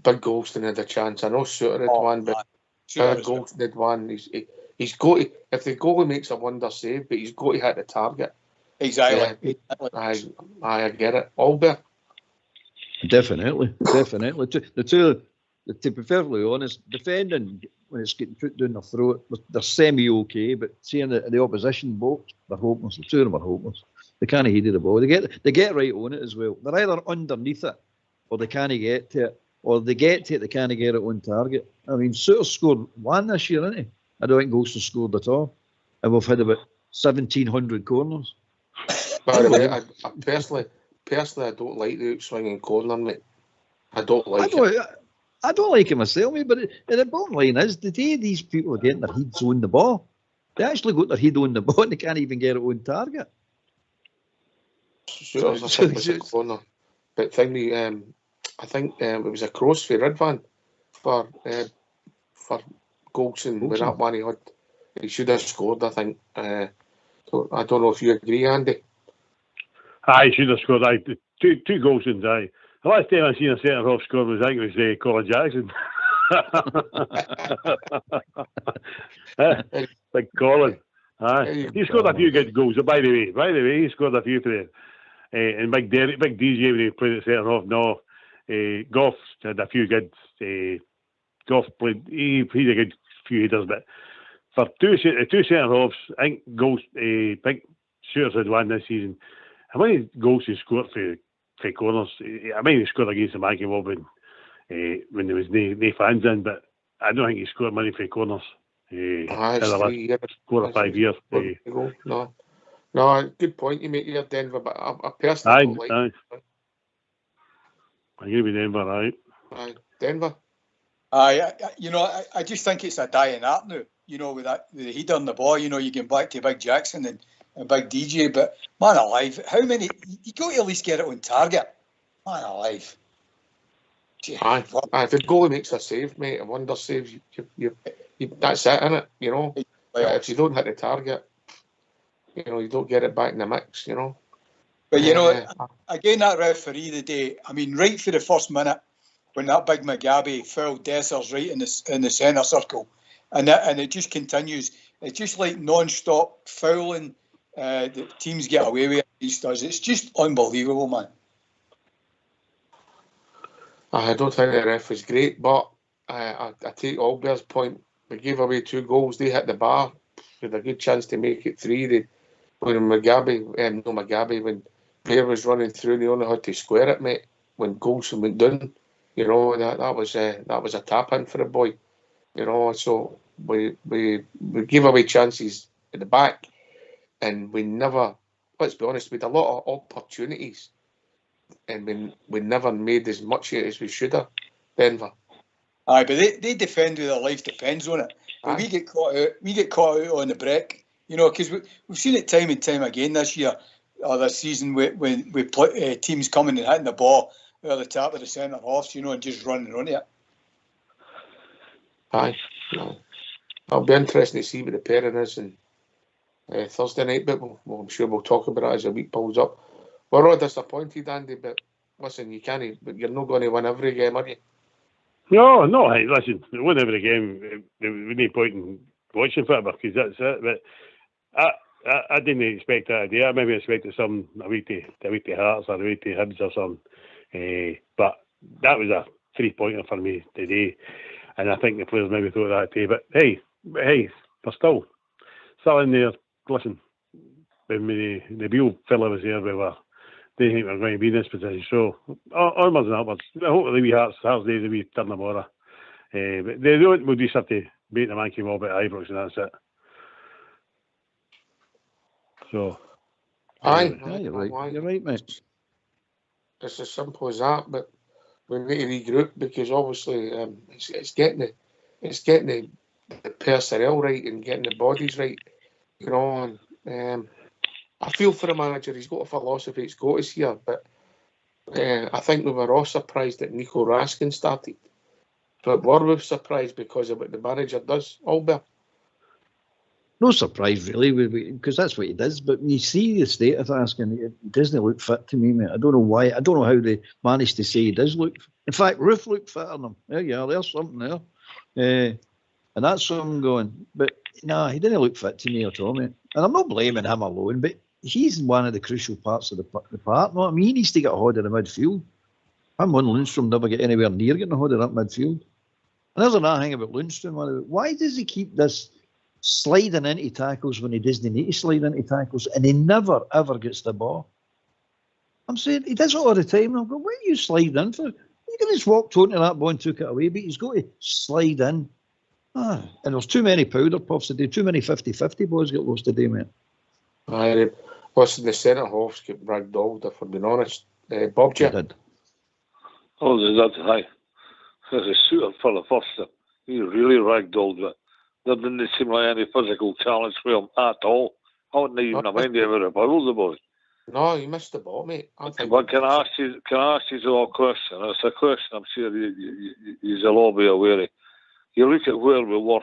Big Golston had a chance. I know Suter had one, but Big Golston had one. He's got to, if the goalie makes a wonder save, but he's got to hit the target. Exactly. I get it. Albert. Definitely. To be fairly honest, defending when it's getting put down their throat, they're semi-okay, but seeing the opposition box, they're hopeless. The 2 of them are hopeless. They can't head the ball. They get right on it as well. They're either underneath it, or they can't get to it, or they get to it, they can't get it on target. I mean, Suter scored 1 this year, isn't he? I don't think Golston scored at all. And we've had about 1,700 corners. By the way, I personally, I don't like the outswinging corner, mate. I don't like it. I don't like it myself, mate, but the bottom line is, the day these people are getting their heads on the ball, they actually got their head on the ball and they can't even get it on target. Sure, I think it was a corner. But thingy, I think it was a cross for Ridvan for Golston with that one he should have scored, I think. So I don't know if you agree, Andy. He should have scored. Two Golstons, aye. The last time I seen a centre-half score was, I think it was Colin Jackson. Big Colin. He scored a few good goals. By the way, he scored a few for them. And Big DJ, when he played at centre-half, Goff had a few good. Goff played. He had a good few headers, but for two centre-halves, I think Big Shooters had one this season. How many goals he scored for corners? I mean, he scored against the Maggie Mob when there was no fans in, but I don't think he scored many for corners. In the last 4 or 5 years. No, good point you make here, Denver, but I personally don't like it. I agree with Denver, right? Denver? I just think it's a dying art now, you know, with the header on the ball. You know, you get back to Big Jackson and Big DJ, but man alive, how many? You got to at least get it on target. Man alive. If the goalie makes a save, mate, a wonder save, you that's it, innit? You know, if you don't hit the target, you know, you don't get it back in the mix, you know. But you know, again, that referee today, I mean, right for the first minute, when that big Mugabe fouled Dessers right in the centre circle, and it just continues. It's just like non-stop fouling. The teams get away with it these days. It's just unbelievable, man. I don't think the ref is great, but I take Albert's point. We gave away 2 goals. They hit the bar with a good chance to make it 3. When Bear was running through, they only had to square it, mate. When Golston went down, you know, that was a tap in for the boy, you know. So we gave away chances at the back, and we never. Let's be honest, we had a lot of opportunities, and we never made as much of it as we should have. Denver. Aye, but they defend with their life depends on it. But we get caught out on the break, you know, because we've seen it time and time again this year or this season when we play teams coming and hitting the ball out of the top of the centre halves, you know, and just running on it. Aye, it'll be interesting to see what the pairing is, and Thursday night, but I'm sure we'll talk about it as the week pulls up. We're all disappointed, Andy, but listen, you're not going to win every game, are you? No, hey, listen, win every game. We need point in watching football because that's it. But I didn't expect that idea. I maybe expected some a week to Hearts or a week to Hibs or something. But that was a 3-pointer for me today, and I think the players maybe thought that too. But hey, they're still in there. Listen, when the Beale fella was here, they think we're going to be in this position. So onwards and upwards. Hopefully we Hearts days will be turn them over. But they don't. We'll just have to beat the monkey all about Ibrox and that's it. So, aye, you're right, mate. It's as simple as that. But we need to regroup because obviously it's getting the personnel right and getting the bodies right. You know, and I feel for the manager. He's got a philosophy. He's got us here, but I think we were all surprised that Nico Raskin started. But were we surprised because of what the manager does, Albert? No surprise, really, because that's what he does. But when you see the state of Raskin, it doesn't look fit to me, mate. I don't know why. I don't know how they managed to say he does look. In fact, Roof looked fitter than him. There you are. There's something there. And that's what I'm going. But nah, he didn't look fit to me at all, mate. And I'm not blaming him alone, but he's one of the crucial parts of the part. No, I mean, he needs to get a hold of the midfield. Him and Lundstrom never get anywhere near getting a hold of that midfield. And there's another thing about Lundstrom. Why does he keep this sliding into tackles when he doesn't need to slide into tackles, and he never ever gets the ball? I'm saying he does it all the time. I'm going, why are you sliding in for? You can just walk toward that ball and took it away, but he's got to slide in. And there's too many powder puffs today, too many 50-50 balls get lost today, mate. Aye, listen, the centre halves get ragdolled, if I'm being honest. Bob, He did. Oh, that's high. There's a shooter for the first. He really ragdolled it. There didn't seem like any physical challenge for him at all. I wouldn't even have minded ever about the boy. No, he missed the ball, mate. But can I ask you a question? It's a question I'm sure you'll all be aware of. You look at where we were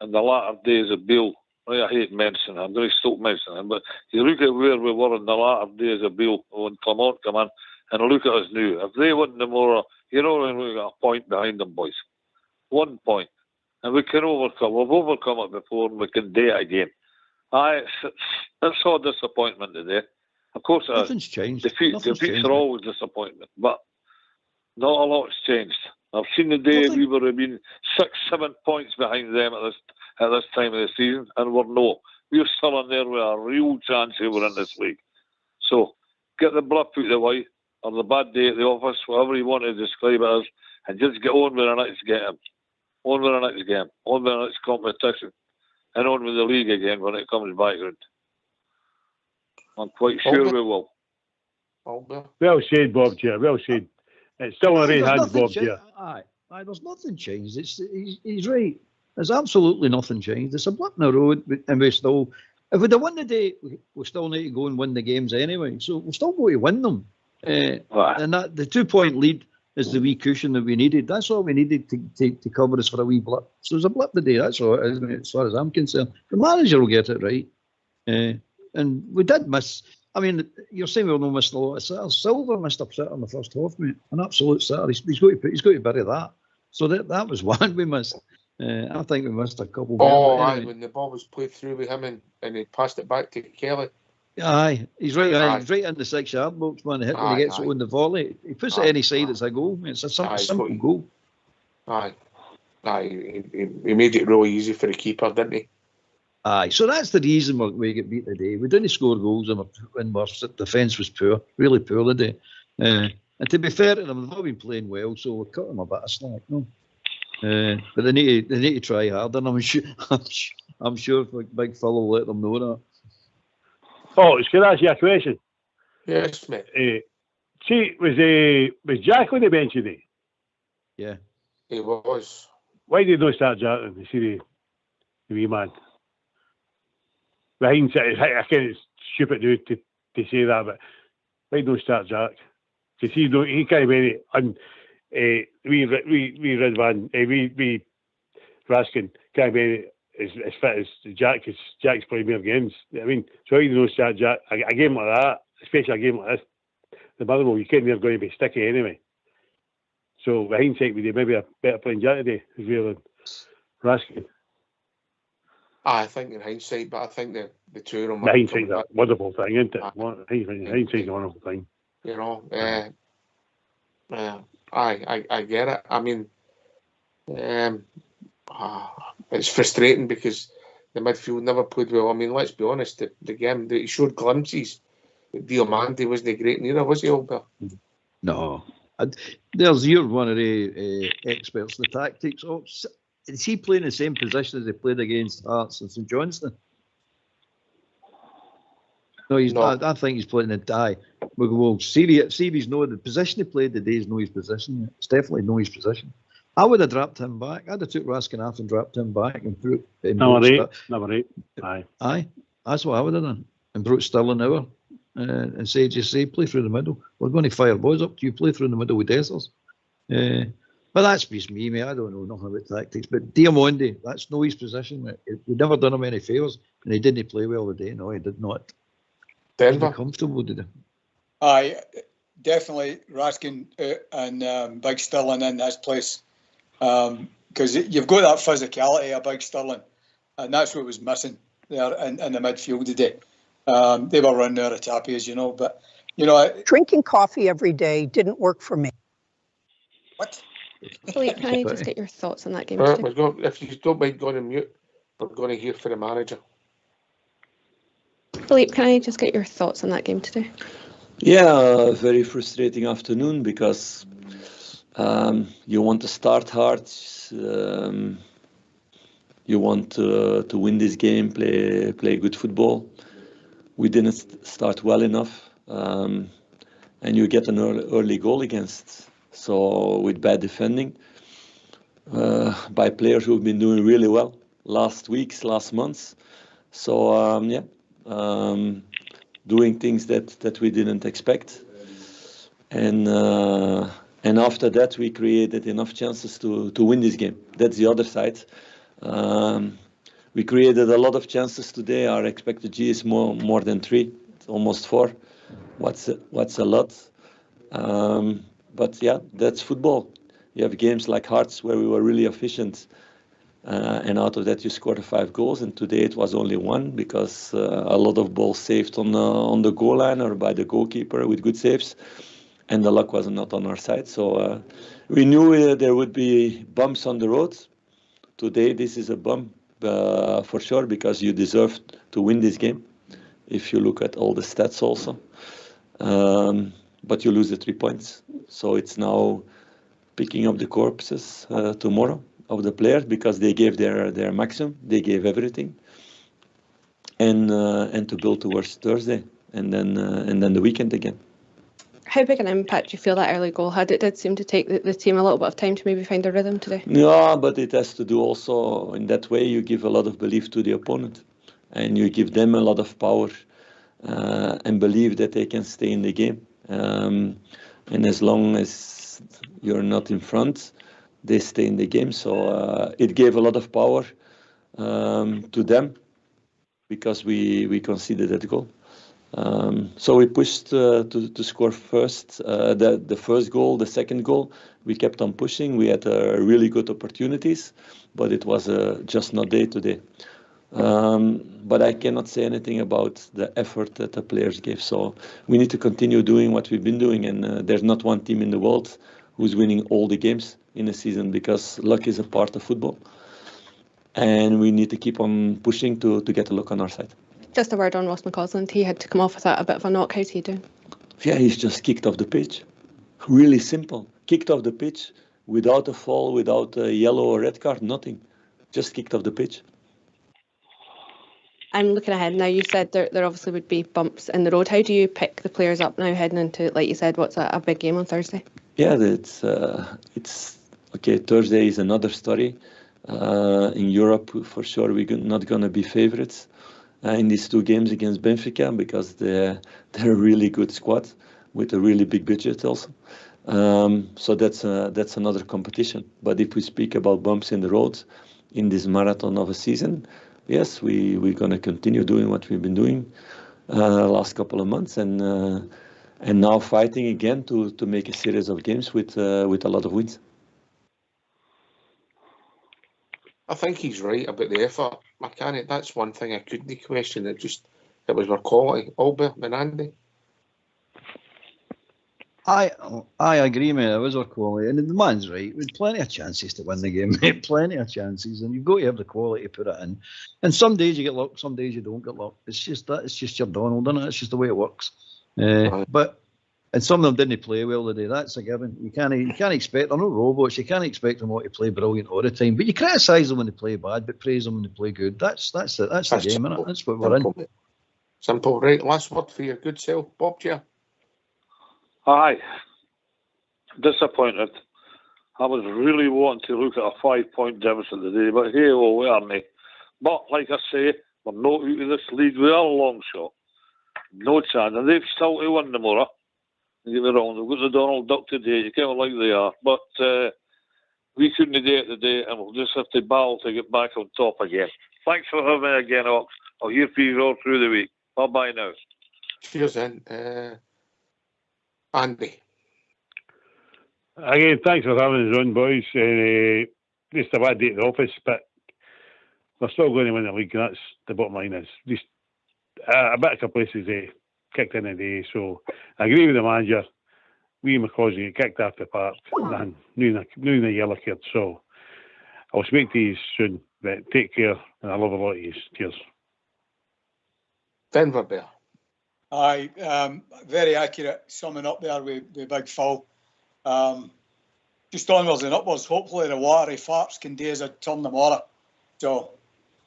in the latter days of Beale. I hate mentioning him. I'm going to stop mentioning him. But you look at where we were in the latter days of Beale when Clement come in, and look at us now. If they wouldn't have more, we got a point behind them, boys. 1 point. And we can overcome. We've overcome it before, and we can do it again. It's all disappointment today. Of course, nothing's changed. Defeats are always disappointment, but not a lot's changed. I've seen the day we would have been 6-7 points behind them at this time of the season, and we're still in there with a real chance here we're in this league. So get the blip out of the way, or the bad day at the office, whatever you want to describe it as, and just get on with the next game. On with the next game. On with the next competition. And on with the league again when it comes back round. I'm quite sure we will. Well said, Bob, Chair. Well said. It's still in the right hands, Bob, Chair. Aye, there's nothing changed. He's right. There's absolutely nothing changed. It's a blip in the road, and we still, if we'd have won the day, we still need to go and win the games anyway. So we'll still go to win them. And that the 2-point lead is the wee cushion that we needed. That's all we needed to cover us for a wee blip. So it's a blip today. That's all it is, mate, as far as I'm concerned. The manager will get it right. And we did miss. I mean, you're saying we'll not miss a lot of sitters. Silver missed a sitter in the first half, mate. An absolute sitter. He's got to bury that. So that was one we missed. I think we missed a couple. Anyway. When the ball was played through with him and he passed it back to Kelly. Aye, he's right. He's right in the 6-yard box, man. When he gets it on the volley, he puts it any side. It's a goal. It's a simple goal. Aye. He made it really easy for the keeper, didn't he? Aye, so that's the reason we get beat today. We didn't score goals and our defence was poor, really poor today. And to be fair to them, they've all been playing well, so we'll cut them a bit of slack, no? But they need to try harder, and I'm sure Big Phil will let them know that. Oh, can I ask you a question? Yes, mate. See, was Jack on the bench today? Yeah. He was. Why did not start Jack then? You see the wee man? Behind, I kind of stupid to say that, but why don't start Jack? Because he can't be any, and we Raskin can't be as fit as Jack, because Jack's played more games. I mean, so you know, Jack, a game like that, especially a game like this, the Motherwell, you can't, they're going to be sticky anyway. So, with hindsight, would you maybe a better playing Jack today, rather than Raskin? I think in hindsight, but I think the two of them. Hindsight's a wonderful thing, isn't it? Hindsight's a wonderful thing. You know, I get it. I mean, it's frustrating because the midfield never played well. I mean, let's be honest, the game, he showed glimpses. Diomande wasn't great neither, was he, Albert? No. You're one of the experts in the tactics. Oh, is he playing the same position as he played against Hearts and St Johnstone? No, he's not. I think he's playing the tie. Well, Seavy's know the position he played today is no his position. It's definitely no his position. I would have dropped him back. I'd have took Raskin off and dropped him back and put number eight. Aye. That's what I would have done. And brought Sterling over and say, play through the middle. We're going to fire boys up to you, play through the middle with Dessers. But that's just me, mate. I don't know nothing about tactics. But Diamande, that's no his position. We've never done him any favours, and he didn't play well today. No, he did not. Denver. Comfortable, did he? Aye, definitely Raskin and Big Sterling in this place. Because you've got that physicality of Big Sterling, and that's what was missing there in the midfield today. They were running out of tappies, you know, but, you know... Drinking coffee every day didn't work for me. What? Philippe, can I just get your thoughts on that game today? If you don't mind going on mute, we're going to hear from the manager. Philippe, can I just get your thoughts on that game today? Yeah, very frustrating afternoon because you want to start hard. You want to win this game, play good football. We didn't start well enough, and you get an early goal against. So with bad defending by players who've been doing really well last months. So doing things that we didn't expect, and after that we created enough chances to win this game. That's the other side. We created a lot of chances today. Our expected G is more than 3. It's almost 4. What's a lot? But yeah, that's football. You have games like Hearts where we were really efficient, and out of that you scored 5 goals. And today it was only 1 because a lot of balls saved on the goal line or by the goalkeeper with good saves, and the luck was not on our side. So we knew there would be bumps on the road. Today this is a bump for sure because you deserved to win this game. If you look at all the stats also. But you lose the 3 points. So it's now picking up the corpses tomorrow of the players because they gave their maximum, they gave everything, and to build towards Thursday and then the weekend again. How big an impact do you feel that early goal had? It did seem to take the team a little bit of time to maybe find their rhythm today. Yeah, but it has to do also in that way. You give a lot of belief to the opponent, and you give them a lot of power and believe that they can stay in the game. And as long as you're not in front, they stay in the game. So it gave a lot of power to them because we conceded that goal. So we pushed to score first. The first goal, the second goal, we kept on pushing. We had really good opportunities, but it was just not there today. But I cannot say anything about the effort that the players gave. So we need to continue doing what we've been doing. And there's not one team in the world who's winning all the games in a season because luck is a part of football. And we need to keep on pushing to get a look on our side. Just a word on Ross McCausland. He had to come off with a bit of a knock. How's he doing? Yeah, he's just kicked off the pitch. Really simple. Kicked off the pitch without a fall, without a yellow or red card, nothing. Just kicked off the pitch. I'm looking ahead now. You said there obviously would be bumps in the road. How do you pick the players up now heading into, like you said, what's a big game on Thursday? Yeah, it's okay. Thursday is another story. In Europe, for sure, we're not going to be favourites in these 2 games against Benfica because they're a really good squad with a really big budget also. So that's another competition. But if we speak about bumps in the road, in this marathon of a season. Yes, we're going to continue doing what we've been doing last couple of months, and now fighting again to make a series of games with a lot of wins. I think he's right about the effort. That's one thing I couldn't question. It was our quality. Albert and Andy. I agree, mate. It was our quality, and the man's right. We had plenty of chances to win the game, mate. Plenty of chances, and you've got to have the quality to put it in. And some days you get luck, some days you don't get luck. It's just that. It's just your Donald, isn't it? It's just the way it works. And some of them didn't play well today. That's a given. You can't expect. They're not robots. You can't expect them all to play brilliant all the time. But you criticise them when they play bad, but praise them when they play good. That's the game, isn't it? That's what we're in. Simple, right? Last word for your good self, Bob Chair. Aye. Disappointed. I was really wanting to look at a 5-point deficit today, but hey, well, we aren't. But like I say, we're not out of this league. We are a long shot. No chance. And they've still to win tomorrow. Don't get me wrong, they've got the Donald Duck today. You can't like they are. But we couldn't do it today, and we'll just have to battle to get back on top again. Thanks for having me again, Ox. I'll hear from you all through the week. Bye-bye now. Cheers, then. Andy. Again, thanks for having us on, boys. Just a bad day at the office, but we're still going to win the league, and that's the bottom line. Is just a bit of complacency kicked in today. So I agree with the manager. We McCausey get kicked off the park, and new in the yellow card. So I'll speak to you soon. But take care, and I love a lot of you. Cheers. Denver Bear. Aye, very accurate summing up there with Big Phil. Just onwards and upwards. Hopefully the watery farts can do as a turn tomorrow. So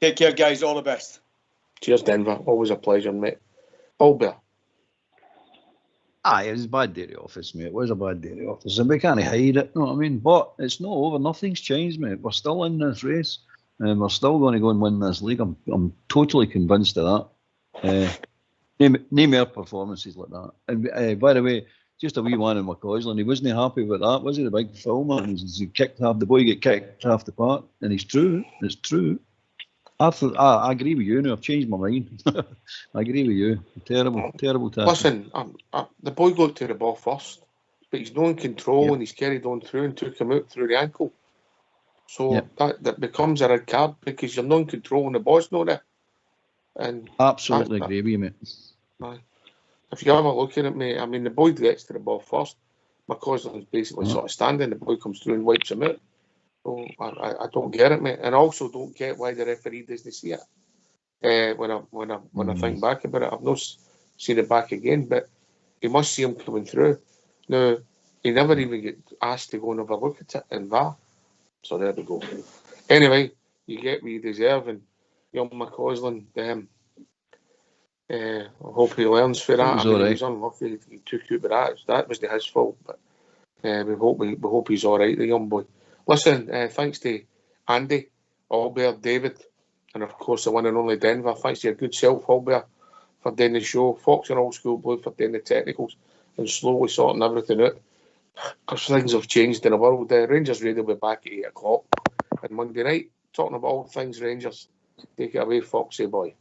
take care, guys. All the best. Cheers, Denver. Always a pleasure, mate. Albert. Aye, it was a bad day at the office, mate. It was a bad day at the office, and we can't hide it. You know what I mean? But it's not over. Nothing's changed, mate. We're still in this race, and we're still going to go and win this league. I'm totally convinced of that. Name our performances like that. And by the way, just a wee one in McCausland. He wasn't happy with that, was he? The big film, man. He kicked half the boy, get kicked half the park, and it's true. It's true. I agree with you now. I've changed my mind. I agree with you. Terrible tackle. Listen, the boy got to the ball first, but he's not in control, and he's carried on through and took him out through the ankle. So that becomes a red card because you're not in control and the ball's not there. And absolutely agree with you, mate. If you have a look at it, mate, I mean, the boy gets to the ball first. McCausland's basically sort of standing. The boy comes through and wipes him out. So I don't get it, mate, and I also don't get why the referee doesn't see it. When I think back about it, I've not seen it back again, but he must see him coming through. Now he never even get asked to go and have a look at it in VAR. So there we go. Anyway, you get what you deserve, and young McCausland, I hope he learns for that. He was unlucky. He took out, but that was his fault. But we hope he's all right, the young boy. Listen, thanks to Andy, Albert, David, and of course the one and only Denver. Thanks to your good self, Albert, for doing the show. Fox and Old School Blue for doing the technicals and slowly sorting everything out. Because things have changed in the world. Rangers Radio will be back at 8 o'clock on Monday night, talking about all things Rangers. Take it away, Foxy boy.